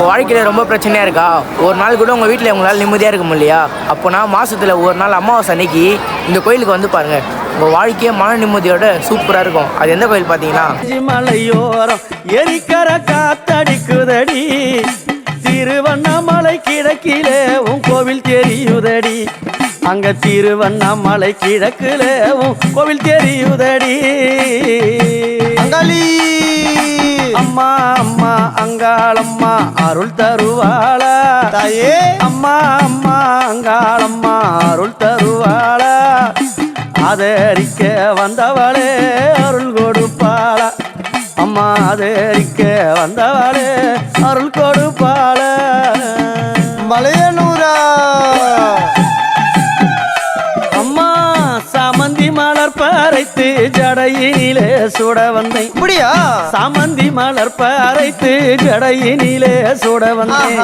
வாழ்க்கையில் ரொம்ப பிரச்சனையாக இருக்கா? ஒரு நாள் கூட உங்கள் வீட்டில் உங்களால் நிம்மதியாக இருக்க முடியலையா? அப்போனா மாதத்தில் ஒரு நாள் அமாவாசை அன்னைக்கு இந்த கோயிலுக்கு வந்து பாருங்கள். உங்கள் வாழ்க்கையே மன நிம்மதியோட சூப்பராக இருக்கும். அது எந்த கோயில் பார்த்தீங்கன்னா, மலையோரம் எரிக்கர காத்தடிக்குதடி, திருவண்ணாமலை கிழக்கிலே உன் கோவில் தெரியுதடி. அங்க திருவண்ணாமலை கிழக்கிலே உன் கோவில் தெரியுதடி. அங்காளி அம்மா அம்மா அங்காளம்மா அருள் தருவாளா தாயே. அம்மா அம்மா அங்காளம்மா அருள் தருவாளா. ஆதரிக்க வந்தவளே அருள் கொடுப்பாளா. அம்மா ஆதரிக்க வந்தவளே அருள் கொடுப்பாளா. மலையனூரா அம்மா சாமந்தி மலர் பறைத்து ஜடையினிலே சுட வந்தேன். அப்படியா? சாமந்தி மலர் பறைத்து ஜடையினிலே சுட வந்தேன்.